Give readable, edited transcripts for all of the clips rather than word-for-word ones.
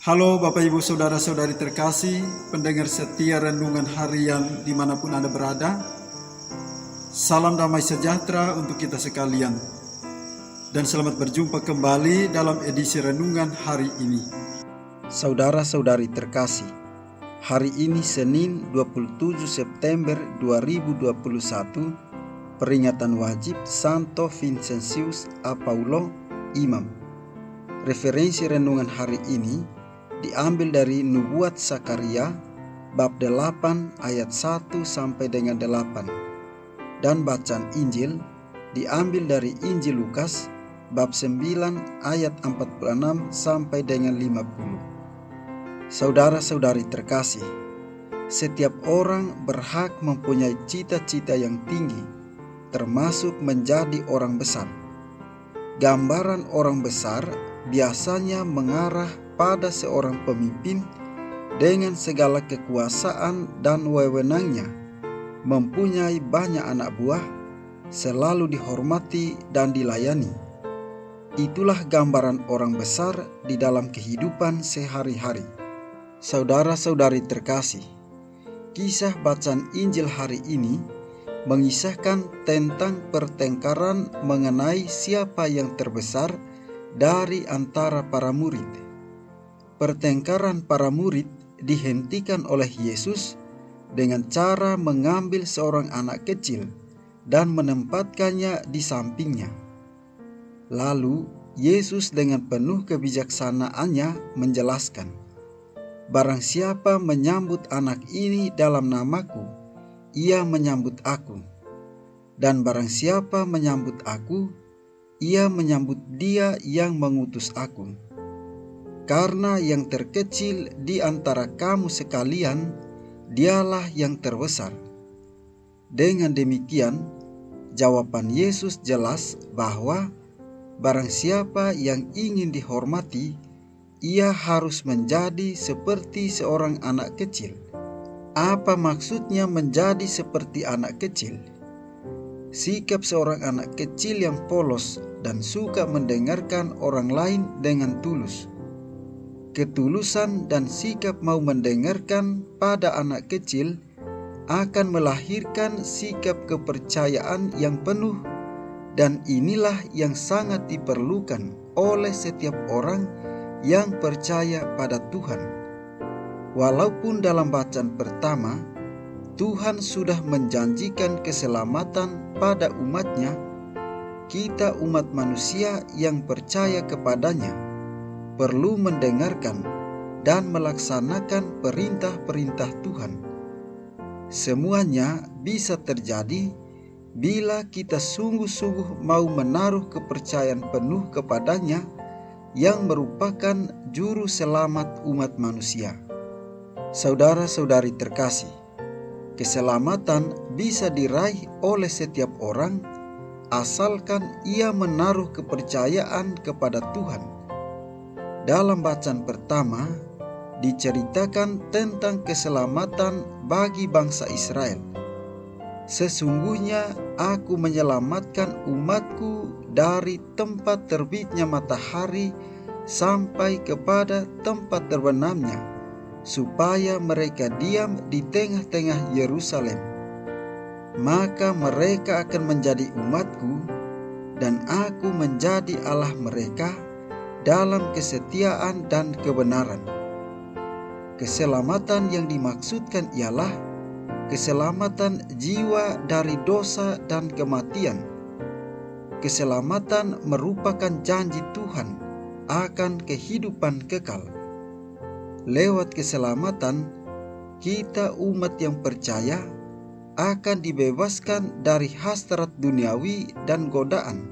Halo Bapak Ibu Saudara-saudari terkasih, pendengar setia renungan harian dimanapun Anda berada. Salam damai sejahtera untuk kita sekalian. Dan selamat berjumpa kembali dalam edisi renungan hari ini. Saudara-saudari terkasih, hari ini Senin 27 September 2021, peringatan wajib Santo Vincentius a Paulo, Imam. Referensi renungan hari ini diambil dari Nubuat Zakaria bab 8 ayat 1 sampai dengan 8, dan bacaan Injil diambil dari Injil Lukas bab 9 ayat 46 sampai dengan 50. Saudara-saudari terkasih, setiap orang berhak mempunyai cita-cita yang tinggi, termasuk menjadi orang besar. Gambaran orang besar biasanya mengarah pada seorang pemimpin dengan segala kekuasaan dan wewenangnya, mempunyai banyak anak buah, selalu dihormati dan dilayani. Itulah gambaran orang besar di dalam kehidupan sehari-hari. Saudara-saudari terkasih, kisah bacaan Injil hari ini mengisahkan tentang pertengkaran mengenai siapa yang terbesar dari antara para murid. Pertengkaran para murid dihentikan oleh Yesus dengan cara mengambil seorang anak kecil dan menempatkannya di sampingnya. Lalu Yesus dengan penuh kebijaksanaannya menjelaskan, "Barang siapa menyambut anak ini dalam namaku, ia menyambut aku. Dan barang siapa menyambut aku, ia menyambut dia yang mengutus aku. Karena yang terkecil di antara kamu sekalian, dialah yang terbesar." Dengan demikian, jawaban Yesus jelas bahwa barang siapa yang ingin dihormati, ia harus menjadi seperti seorang anak kecil. Apa maksudnya menjadi seperti anak kecil? Sikap seorang anak kecil yang polos dan suka mendengarkan orang lain dengan tulus. Ketulusan dan sikap mau mendengarkan pada anak kecil akan melahirkan sikap kepercayaan yang penuh, dan inilah yang sangat diperlukan oleh setiap orang yang percaya pada Tuhan. Walaupun dalam bacaan pertama Tuhan sudah menjanjikan keselamatan pada umatnya, kita umat manusia yang percaya kepadanya perlu mendengarkan dan melaksanakan perintah-perintah Tuhan. Semuanya bisa terjadi bila kita sungguh-sungguh mau menaruh kepercayaan penuh kepadanya yang merupakan juru selamat umat manusia. Saudara-saudari terkasih, keselamatan bisa diraih oleh setiap orang asalkan ia menaruh kepercayaan kepada Tuhan. Dalam bacaan pertama diceritakan tentang keselamatan bagi bangsa Israel. "Sesungguhnya aku menyelamatkan umatku dari tempat terbitnya matahari sampai kepada tempat terbenamnya, supaya mereka diam di tengah-tengah Yerusalem. Maka mereka akan menjadi umatku, dan aku menjadi Allah mereka dalam kesetiaan dan kebenaran." Keselamatan yang dimaksudkan ialah keselamatan jiwa dari dosa dan kematian. Keselamatan merupakan janji Tuhan akan kehidupan kekal. Lewat keselamatan, kita umat yang percaya akan dibebaskan dari hasrat duniawi dan godaan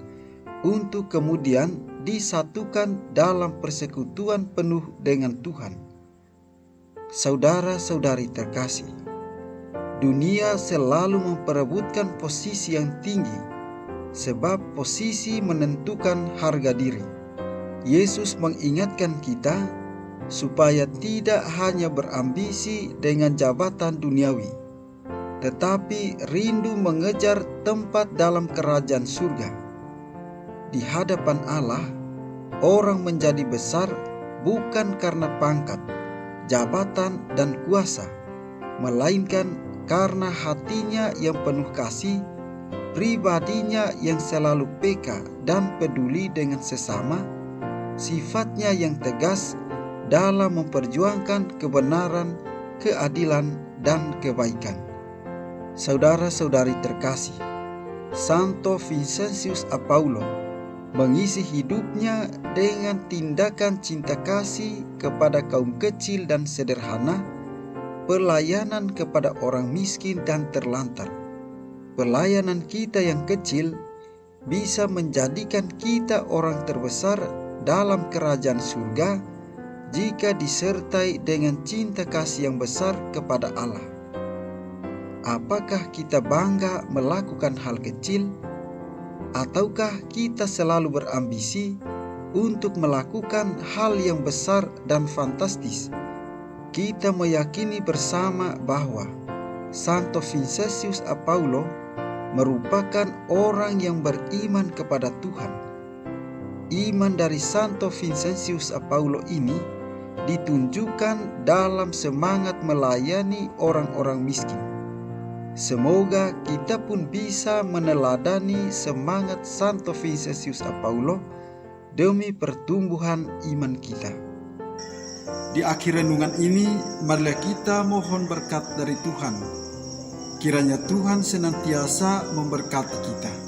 untuk kemudian disatukan dalam persekutuan penuh dengan Tuhan. Saudara-saudari terkasih, dunia selalu memperebutkan posisi yang tinggi, sebab posisi menentukan harga diri. Yesus mengingatkan kita supaya tidak hanya berambisi dengan jabatan duniawi, tetapi rindu mengejar tempat dalam kerajaan surga. Di hadapan Allah, orang menjadi besar bukan karena pangkat, jabatan, dan kuasa, melainkan karena hatinya yang penuh kasih, pribadinya yang selalu peka dan peduli dengan sesama, sifatnya yang tegas dalam memperjuangkan kebenaran, keadilan, dan kebaikan. Saudara-saudari terkasih, Santo Vincentius Apaulo mengisi hidupnya dengan tindakan cinta kasih kepada kaum kecil dan sederhana, pelayanan kepada orang miskin dan terlantar. Pelayanan kita yang kecil bisa menjadikan kita orang terbesar dalam kerajaan surga jika disertai dengan cinta kasih yang besar kepada Allah. Apakah kita bangga melakukan hal kecil, ataukah kita selalu berambisi untuk melakukan hal yang besar dan fantastis? Kita meyakini bersama bahwa Santo Vincentius Apaulo merupakan orang yang beriman kepada Tuhan. Iman dari Santo Vincentius Apaulo ini ditunjukkan dalam semangat melayani orang-orang miskin. Semoga kita pun bisa meneladani semangat Santo Vincentius Apaulo demi pertumbuhan iman kita. Di akhir renungan ini, marilah kita mohon berkat dari Tuhan. Kiranya Tuhan senantiasa memberkati kita.